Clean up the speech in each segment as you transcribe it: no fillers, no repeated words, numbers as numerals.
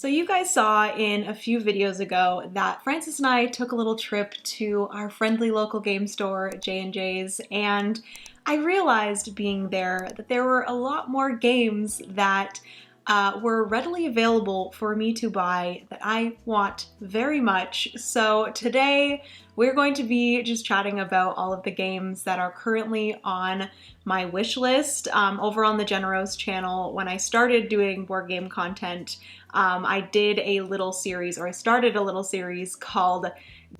So you guys saw in a few videos ago that Francis and I took a little trip to our friendly local game store, J&J's, and I realized being there that there were a lot more games that were readily available for me to buy that I want very much. So today we're going to be just chatting about all of the games that are currently on my wish list. Over on the Generose channel, when I started doing board game content, I did a little series, or I started a little series called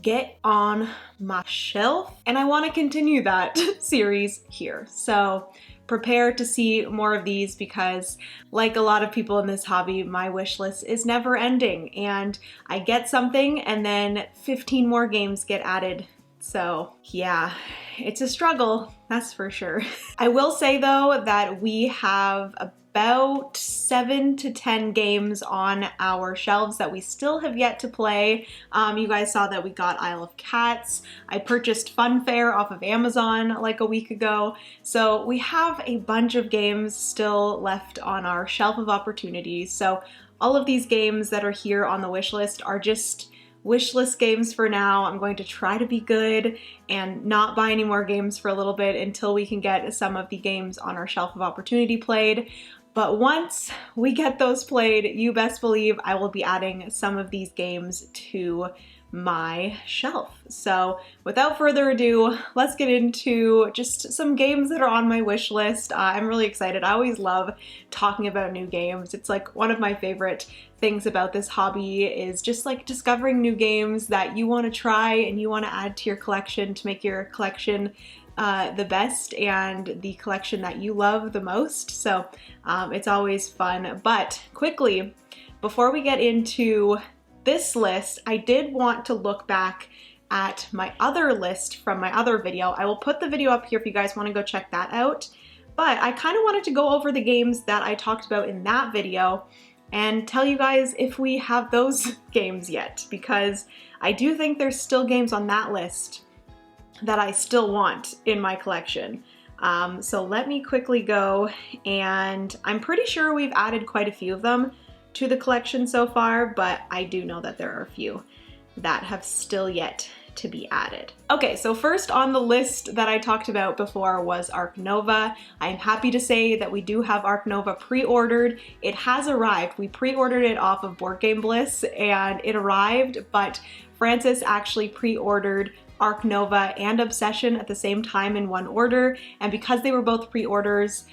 Get on My Shelf, and I want to continue that series here. So prepare to see more of these because, like a lot of people in this hobby, my wish list is never ending, and I get something and then 15 more games get added. So yeah, it's a struggle, that's for sure. I will say though that we have about 7 to 10 games on our shelves that we still have yet to play. You guys saw that we got Isle of Cats. I purchased Funfair off of Amazon like a week ago. So we have a bunch of games still left on our shelf of opportunities. So all of these games that are here on the wish list are just wish list games for now. I'm going to try to be good and not buy any more games for a little bit until we can get some of the games on our shelf of opportunity played. But once we get those played, you best believe I will be adding some of these games to my shelf. So without further ado, let's get into just some games that are on my wish list. I'm really excited. I always love talking about new games. It's like one of my favorite things about this hobby is just like discovering new games that you want to try and you want to add to your collection to make your collection the best and the collection that you love the most. So it's always fun. But quickly, before we get into this list, I did want to look back at my other list from my other video. I will put the video up here if you guys want to go check that out. But I kind of wanted to go over the games that I talked about in that video and tell you guys if we have those games yet, because I do think there's still games on that list that I still want in my collection. So let me quickly go, and I'm pretty sure we've added quite a few of them to the collection so far, but I do know that there are a few that have still yet to be added. Okay, so first on the list that I talked about before was Ark Nova. I'm happy to say that we do have Ark Nova pre-ordered. It has arrived. We pre-ordered it off of Board Game Bliss and it arrived, but Francis actually pre-ordered Ark Nova and Obsession at the same time in one order, and because they were both pre-orders,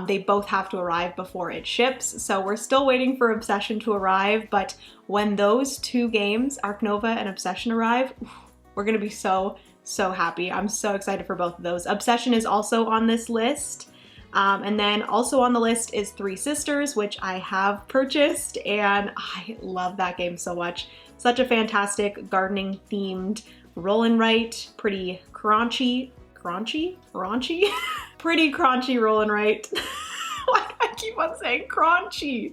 they both have to arrive before it ships. So we're still waiting for Obsession to arrive, but when those two games, Ark Nova and Obsession, arrive, we're gonna be so happy. I'm so excited for both of those. Obsession is also on this list. And then also on the list is Three Sisters, which I have purchased, and I love that game so much. Such a fantastic gardening themed roll and write, pretty raunchy? Pretty crunchy roll and write. Why do I keep on saying crunchy?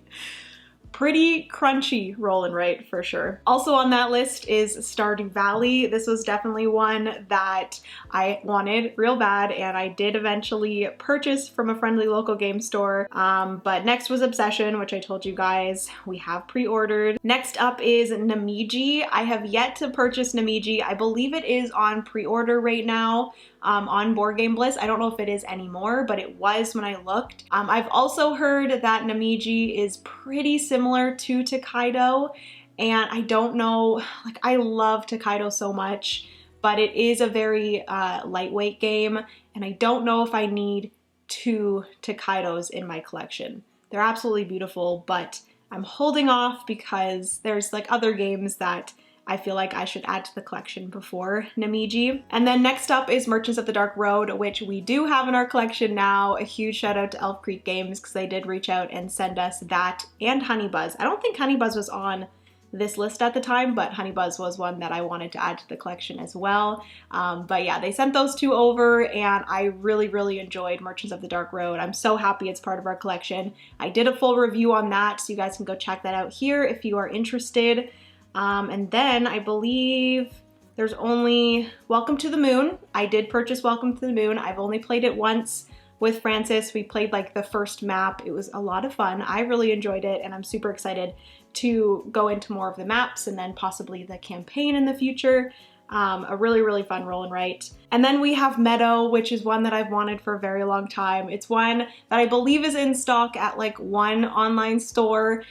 Pretty crunchy roll and write for sure. Also on that list is Stardew Valley. This was definitely one that I wanted real bad, and I did eventually purchase from a friendly local game store. But next was Obsession, which I told you guys we have pre-ordered. Next up is Namiji. I have yet to purchase Namiji. I believe it is on pre-order right now on Board Game Bliss. I don't know if it is anymore, but it was when I looked. I've also heard that Namiji is pretty similar to Tokaido, and I don't know, like I love Tokaido so much, but it is a very lightweight game, and I don't know if I need 2 Tokaidos in my collection. They're absolutely beautiful, but I'm holding off because there's like other games that I feel like I should add to the collection before Namiji. And then next up is Merchants of the Dark Road, which we do have in our collection now. A huge shout out to Elf Creek Games because they did reach out and send us that and Honeybuzz. I don't think Honeybuzz was on this list at the time, but Honeybuzz was one that I wanted to add to the collection as well. But yeah, they sent those two over, and I really enjoyed Merchants of the Dark Road. I'm so happy it's part of our collection. I did a full review on that, so you guys can go check that out here if you are interested. And then I believe there's only Welcome to the Moon. I did purchase Welcome to the Moon. I've only played it once with Francis. We played like the first map. It was a lot of fun. I really enjoyed it, and I'm super excited to go into more of the maps and then possibly the campaign in the future. A really, really fun roll and write. And then we have Meadow, which is one that I've wanted for a very long time. It's one that I believe is in stock at like one online store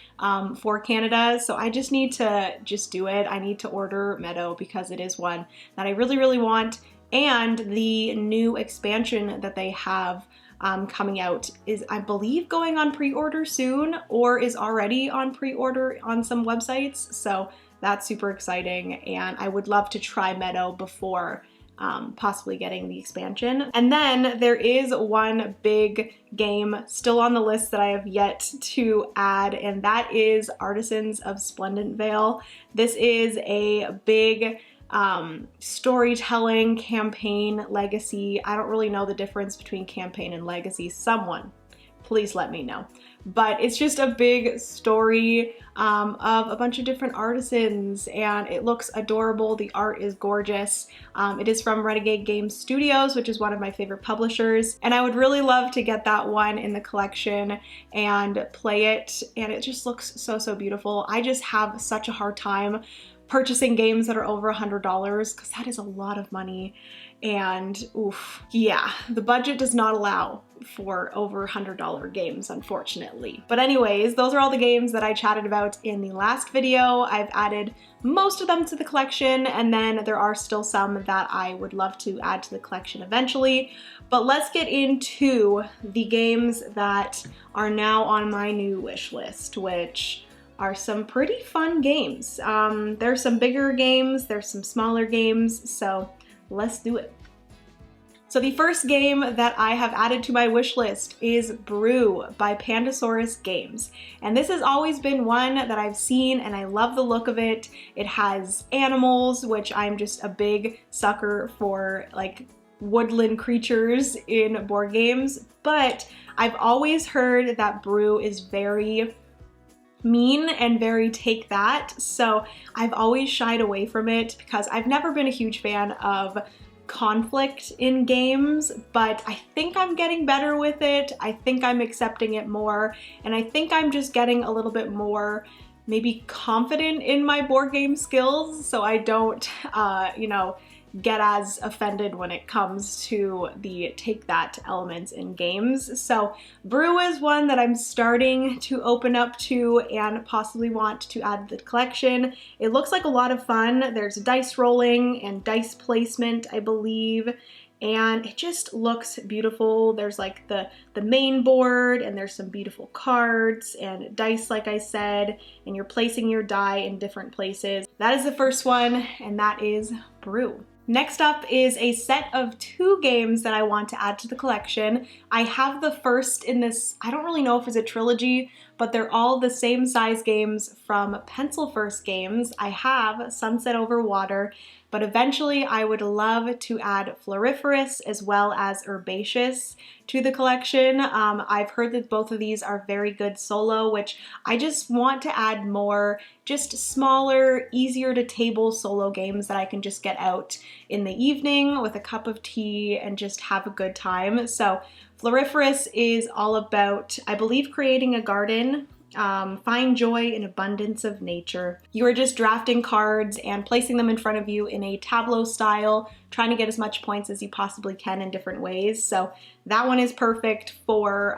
for Canada. So I just need to do it. I need to order Meadow because it is one that I really, really want. And the new expansion that they have coming out is, I believe, going on pre-order soon or is already on pre-order on some websites. So that's super exciting, and I would love to try Meadow before possibly getting the expansion. And then there is one big game still on the list that I have yet to add, and that is Artisans of Splendent Vale. This is a big storytelling campaign legacy. I don't really know the difference between campaign and legacy. Someone please let me know. But it's just a big story of a bunch of different artisans, and it looks adorable. The art is gorgeous. It is from Renegade Games Studios, which is one of my favorite publishers, and I would really love to get that one in the collection and play it, and it just looks so, so beautiful. I just have such a hard time purchasing games that are over $100 because that is a lot of money, and oof, yeah, the budget does not allow for over $100 games, unfortunately. But anyways, those are all the games that I chatted about in the last video. I've added most of them to the collection, and then there are still some that I would love to add to the collection eventually. But let's get into the games that are now on my new wish list, which are some pretty fun games. There's some bigger games, there's some smaller games, so let's do it. So the first game that I have added to my wish list is Brew by Pandasaurus Games. And this has always been one that I've seen and I love the look of it. It has animals, which I'm just a big sucker for, like woodland creatures in board games. But I've always heard that Brew is very mean and very take that. So I've always shied away from it because I've never been a huge fan of conflict in games, but I think I'm getting better with it. I think I'm accepting it more, and I think I'm just getting a little bit more maybe confident in my board game skills, so I don't, get as offended when it comes to the take that elements in games. So Brew is one that I'm starting to open up to and possibly want to add to the collection. It looks like a lot of fun. There's dice rolling and dice placement, I believe, and it just looks beautiful. There's like the main board, and there's some beautiful cards and dice, like I said, and you're placing your die in different places. That is the first one, and that is Brew. Next up is a set of 2 games that I want to add to the collection. I have the first in this, I don't really know if it's a trilogy, but they're all the same size games from Pencil First Games. I have Sunset Over Water, but eventually I would love to add Floriferous as well as Herbaceous to the collection. I've heard that both of these are very good solo, which I just want to add more, just smaller, easier to table solo games that I can just get out in the evening with a cup of tea and just have a good time. So Floriferous is all about, I believe, creating a garden. Find joy in abundance of nature. You are just drafting cards and placing them in front of you in a tableau style, trying to get as much points as you possibly can in different ways. So that one is perfect for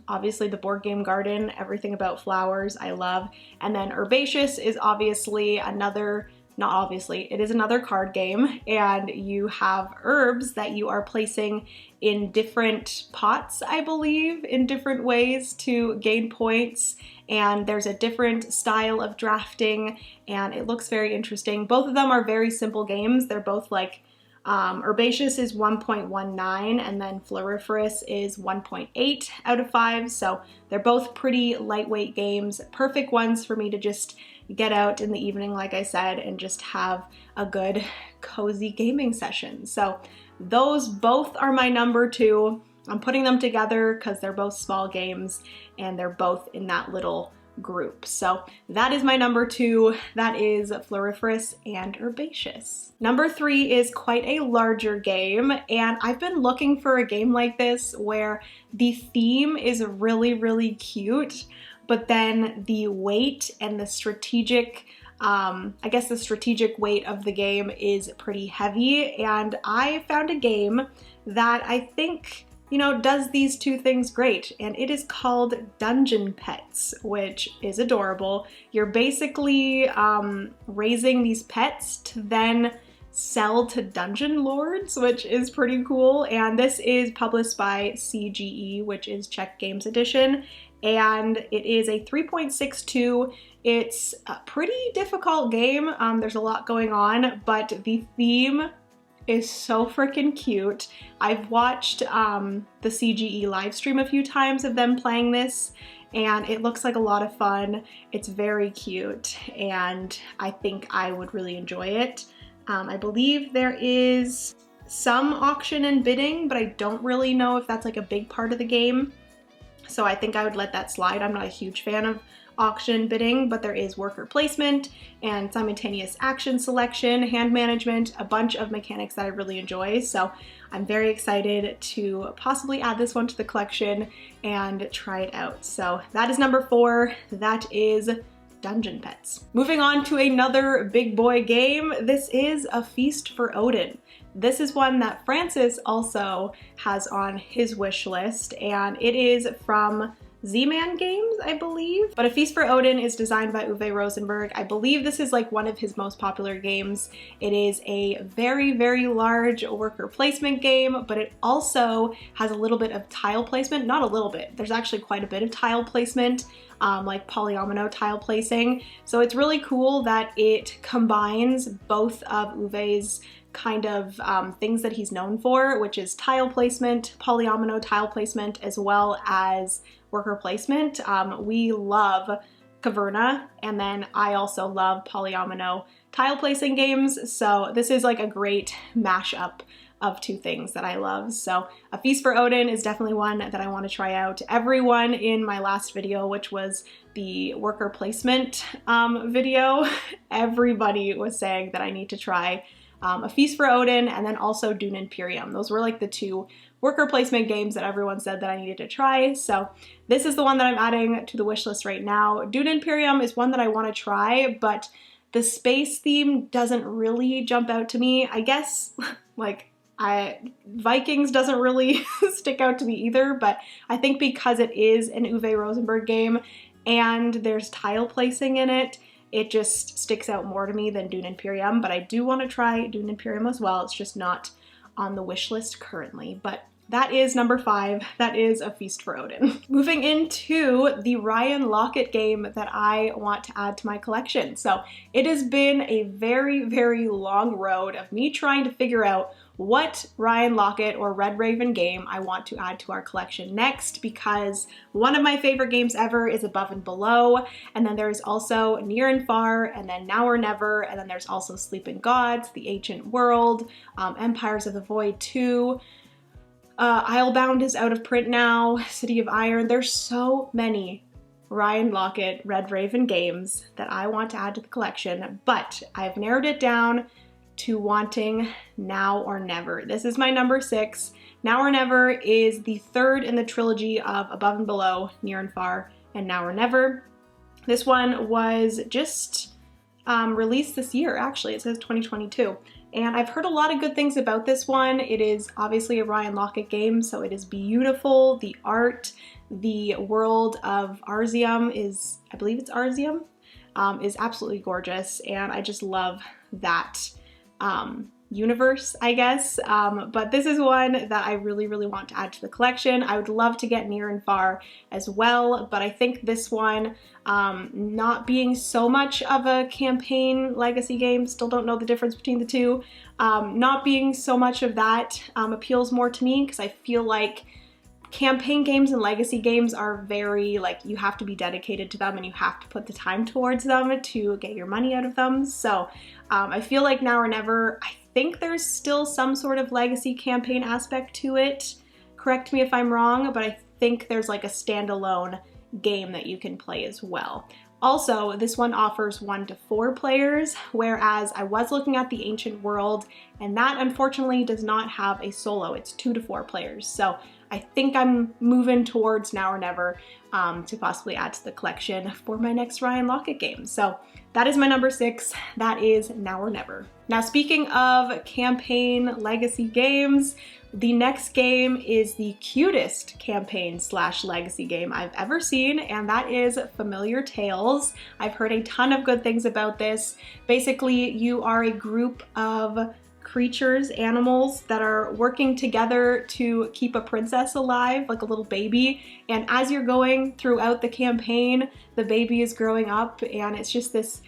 obviously the board game garden, everything about flowers I love. And then Herbaceous is obviously another, not obviously, it is another card game, and you have herbs that you are placing in different pots, I believe, in different ways to gain points, and there's a different style of drafting, and it looks very interesting. Both of them are very simple games. They're both like, Herbaceous is 1.19, and then Floriferous is 1.8 out of 5, so they're both pretty lightweight games, perfect ones for me to just get out in the evening, like I said, and just have a good cozy gaming session. So those both are my number 2. I'm putting them together because they're both small games and they're both in that little group. So that is my number 2. That is Floriferous and Herbaceous. Number 3 is quite a larger game, and I've been looking for a game like this where the theme is really, really cute, but then the weight and the strategic I guess the strategic weight of the game is pretty heavy, and I found a game that I think, you know, does these two things great, and it is called Dungeon Pets, which is adorable. You're basically raising these pets to then sell to dungeon lords, which is pretty cool, and this is published by CGE, which is Czech Games Edition, and it is a 3.62. It's a pretty difficult game. There's a lot going on, but the theme is so freaking cute. I've watched the CGE live stream a few times of them playing this, and it looks like a lot of fun. It's very cute, and I think I would really enjoy it. I believe there is some auction and bidding, but I don't really know if that's like a big part of the game. So I think I would let that slide. I'm not a huge fan of auction bidding, but there is worker placement and simultaneous action selection, hand management, a bunch of mechanics that I really enjoy. So I'm very excited to possibly add this one to the collection and try it out. So that is number 4. That is Dungeon Pets. Moving on to another big boy game. This is A Feast for Odin. This is one that Francis also has on his wish list, and it is from Z-Man Games, I believe. But A Feast for Odin is designed by Uwe Rosenberg. I believe this is like one of his most popular games. It is a very, very large worker placement game, but it also has a little bit of tile placement. Not a little bit, there's actually quite a bit of tile placement, like polyomino tile placing. So it's really cool that it combines both of Uwe's kind of things that he's known for, which is tile placement, polyomino tile placement, as well as worker placement. We love Caverna, and then I also love polyomino tile placing games, so this is like a great mashup of two things that I love. So A Feast for Odin is definitely one that I want to try out. Everyone in my last video, which was the worker placement video, everybody was saying that I need to try A Feast for Odin and then also Dune Imperium. Those were like the two worker placement games that everyone said that I needed to try. So this is the one that I'm adding to the wish list right now. Dune Imperium is one that I want to try, but the space theme doesn't really jump out to me. I guess like Vikings doesn't really stick out to me either, but I think because it is an Uwe Rosenberg game and there's tile placing in it, it just sticks out more to me than Dune Imperium. But I do want to try Dune Imperium as well. It's just not on the wish list currently, but that is number 5. That is A Feast for Odin. Moving into the Ryan Lockett game that I want to add to my collection. So it has been a very, very long road of me trying to figure out what Ryan Lockett or Red Raven game I want to add to our collection next, because one of my favorite games ever is Above and Below, and then there's also Near and Far, and then Now or Never, and then there's also Sleeping Gods, The Ancient World, Empires of the Void 2, Islebound is out of print now, City of Iron. There's so many Ryan Lockett Red Raven games that I want to add to the collection, but I've narrowed it down to wanting Now or Never. This is my number 6. Now or Never is the third in the trilogy of Above and Below, Near and Far, and Now or Never. This one was just released this year, actually. It says 2022. And I've heard a lot of good things about this one. It is obviously a Ryan Lockett game, so it is beautiful. The art, the world of Arzium is, I believe it's Arzium, is absolutely gorgeous, and I just love that universe, I guess. But this is one that I really, really want to add to the collection. I would love to get Near and Far as well, but I think this one, not being so much of a campaign legacy game, still don't know the difference between the two, not being so much of that appeals more to me, because I feel like campaign games and legacy games are very, like, you have to be dedicated to them and you have to put the time towards them to get your money out of them. So I feel like Now or Never, I think there's still some sort of legacy campaign aspect to it. Correct me if I'm wrong, but I think there's like a standalone game that you can play as well. Also, this one offers 1 to 4 players, whereas I was looking at the Ancient World, and that unfortunately does not have a solo. It's 2 to 4 players. So I think I'm moving towards Now or Never to possibly add to the collection for my next Ryan Lockett game. So that is my number 6. That is Now or Never. Now, speaking of campaign legacy games, the next game is the cutest campaign / legacy game I've ever seen, and that is Familiar Tales. I've heard a ton of good things about this. Basically, you are a group of creatures, animals that are working together to keep a princess alive, like a little baby. And as you're going throughout the campaign, the baby is growing up, and it's just this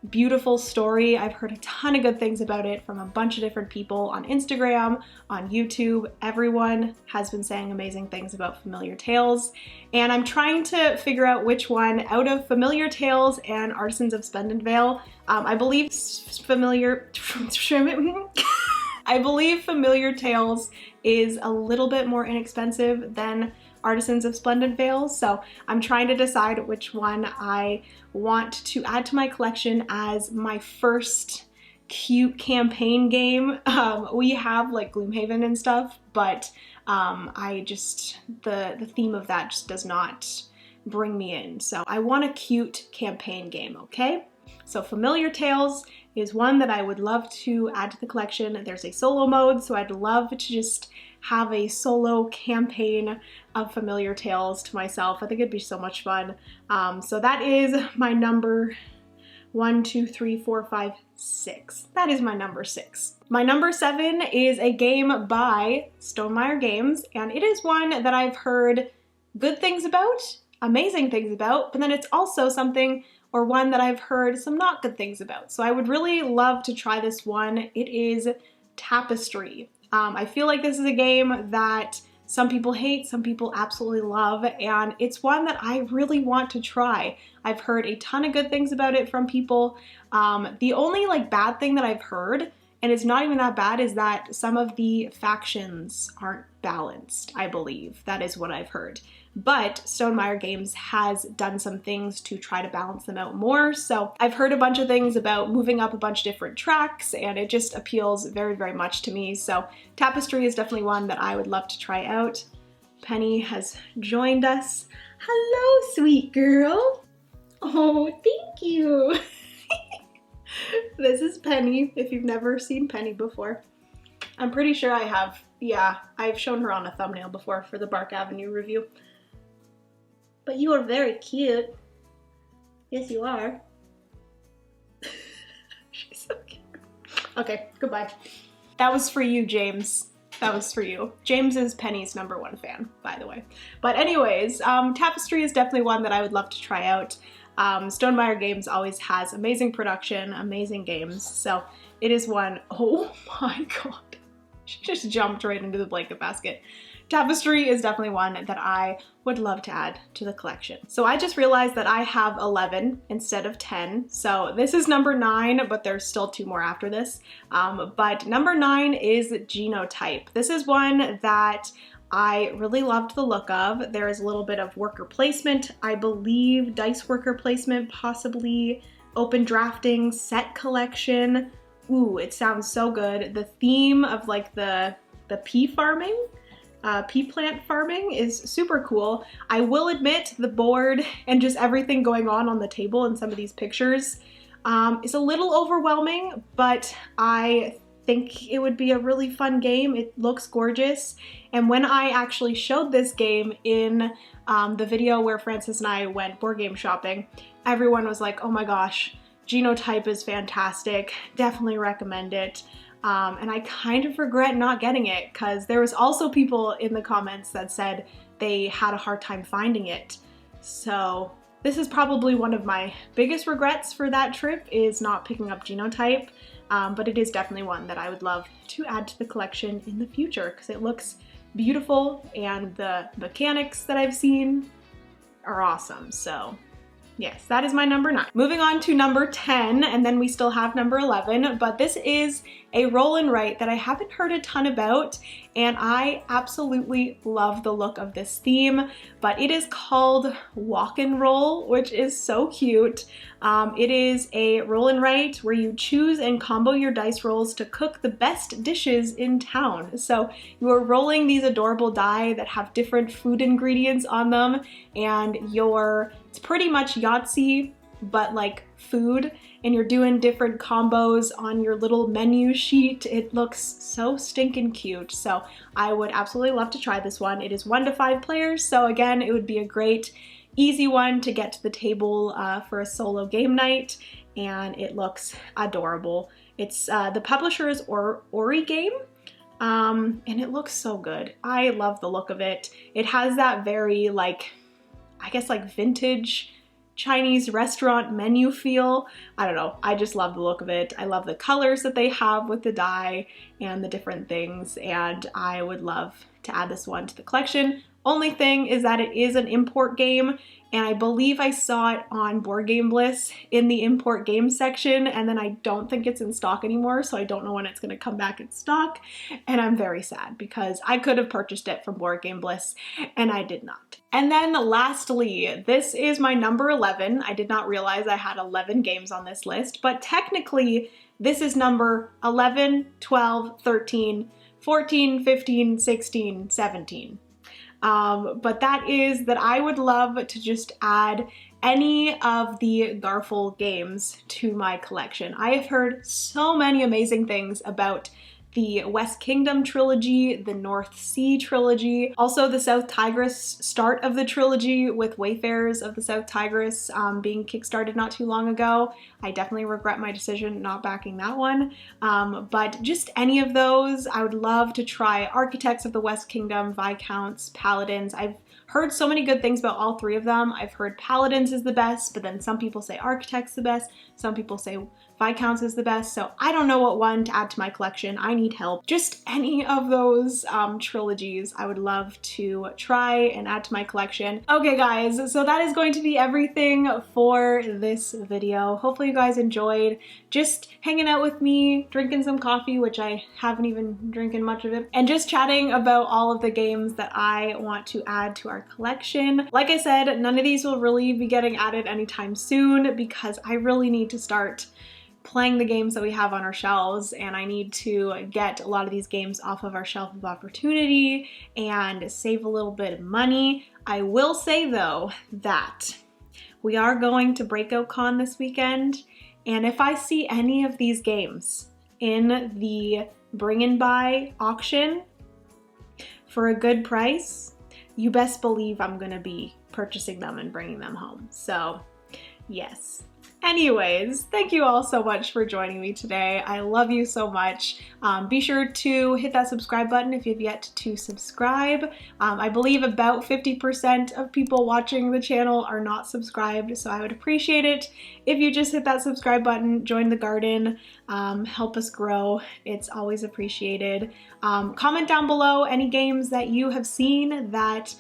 beautiful story. I've heard a ton of good things about it from a bunch of different people on Instagram, on YouTube. Everyone has been saying amazing things about Familiar Tales, and I'm trying to figure out which one out of Familiar Tales and Artisans of Splendid Vale. I believe Familiar Tales is a little bit more inexpensive than Artisans of Splendid Vale, so I'm trying to decide which one I want to add to my collection as my first cute campaign game. We have like Gloomhaven and stuff, but the theme of that just does not bring me in. So I want a cute campaign game, okay? So Familiar Tales is one that I would love to add to the collection. There's a solo mode, so I'd love to just have a solo campaign of Familiar Tales to myself. I think it'd be so much fun. So that is my number 1, 2, 3, 4, 5, 6. That is my number 6. My number 7 is a game by Stonemaier Games, and it is one that I've heard good things about, amazing things about, but then it's also something or one that I've heard some not good things about. So I would really love to try this one. It is Tapestry. I feel like this is a game that some people hate, some people absolutely love, and it's one that I really want to try. I've heard a ton of good things about it from people. The only bad thing that I've heard, and it's not even that bad, is that some of the factions aren't balanced, I believe. That is what I've heard. But Stonemaier Games has done some things to try to balance them out more. So I've heard a bunch of things about moving up a bunch of different tracks, and it just appeals very, very much to me. So Tapestry is definitely one that I would love to try out. Penny has joined us. Hello, sweet girl. Oh, thank you. This is Penny, if you've never seen Penny before. I'm pretty sure I have. Yeah, I've shown her on a thumbnail before for the Bark Avenue review. But you are very cute. Yes, you are. She's so cute. Okay, goodbye. That was for you, James. That was for you. James is Penny's #1 fan, by the way. But anyways, Tapestry is definitely one that I would love to try out. Stonemaier Games always has amazing production, amazing games, so it is one. Oh my god. She just jumped right into the blanket basket. Tapestry is definitely one that I would love to add to the collection. So I just realized that I have 11 instead of 10. So this is number 9, but there's still 2 more after this. But number 9 is Genotype. This is one that I really loved the look of. There is a little bit of worker placement, I believe, dice worker placement, possibly open drafting, set collection. Ooh, it sounds so good. The theme of the pea farming, pea plant farming is super cool. I will admit the board and just everything going on the table in some of these pictures is a little overwhelming, but I think it would be a really fun game. It looks gorgeous. And when I actually showed this game in the video where Francis and I went board game shopping, everyone was like, oh my gosh, Genotype is fantastic. Definitely recommend it. And I kind of regret not getting it because there was also people in the comments that said they had a hard time finding it. So this is probably one of my biggest regrets for that trip, is not picking up Genotype. But it is definitely one that I would love to add to the collection in the future because it looks beautiful and the mechanics that I've seen are awesome. So Yes, that is my number 9. Moving on to number 10, and then we still have number 11, but this is a roll and write that I haven't heard a ton about, and I absolutely love the look of this theme, but it is called Walk and Roll, which is so cute. It is a roll and write where you choose and combo your dice rolls to cook the best dishes in town. So you are rolling these adorable die that have different food ingredients on them, and it's pretty much Yahtzee, but like food, and you're doing different combos on your little menu sheet. It looks so stinking cute. So I would absolutely love to try this one. It is 1 to 5 players. So again, it would be a great, easy one to get to the table for a solo game night. And it looks adorable. It's the publisher is Ori Game. And it looks so good. I love the look of it. It has that very like, I guess like vintage Chinese restaurant menu feel. I don't know, I just love the look of it. I love the colors that they have with the die and the different things, and I would love to add this one to the collection. Only thing is that it is an import game, and I believe I saw it on Board Game Bliss in the import game section, and then I don't think it's in stock anymore, so I don't know when it's gonna come back in stock, and I'm very sad because I could have purchased it from Board Game Bliss, and I did not. And then lastly, this is my number 11. I did not realize I had 11 games on this list, but technically this is number 11, 12, 13, 14, 15, 16, 17. But that is that I would love to just add any of the Garfield games to my collection. I have heard so many amazing things about the West Kingdom trilogy, the North Sea trilogy, also the South Tigris start of the trilogy with Wayfarers of the South Tigris being kickstarted not too long ago. I definitely regret my decision not backing that one, but just any of those. I would love to try Architects of the West Kingdom, Viscounts, Paladins. I've heard so many good things about all 3 of them. I've heard Paladins is the best, but then some people say Architects the best, some people say Viscounts is the best, so I don't know what one to add to my collection. I need help. Just any of those trilogies I would love to try and add to my collection. Okay guys, so that is going to be everything for this video. Hopefully you guys enjoyed just hanging out with me, drinking some coffee, which I haven't even drinking much of it, and just chatting about all of the games that I want to add to our collection. Like I said, none of these will really be getting added anytime soon because I really need to start playing the games that we have on our shelves, and I need to get a lot of these games off of our shelf of opportunity and save a little bit of money. I will say though that we are going to Breakout Con this weekend, and if I see any of these games in the bring and buy auction for a good price, you best believe I'm gonna be purchasing them and bringing them home. So yes. Anyways, thank you all so much for joining me today. I love you so much. Be sure to hit that subscribe button if you've yet to subscribe. I believe about 50% of people watching the channel are not subscribed, so I would appreciate it if you just hit that subscribe button, join the garden, help us grow. It's always appreciated. Comment down below any games that you have seen that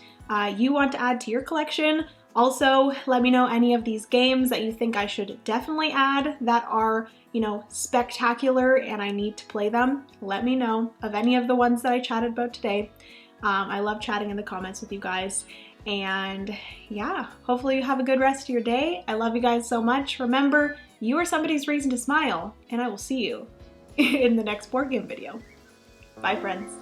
you want to add to your collection. Also, let me know any of these games that you think I should definitely add that are, you know, spectacular and I need to play them. Let me know of any of the ones that I chatted about today. I love chatting in the comments with you guys. And yeah, hopefully you have a good rest of your day. I love you guys so much. Remember, you are somebody's reason to smile, and I will see you in the next board game video. Bye, friends.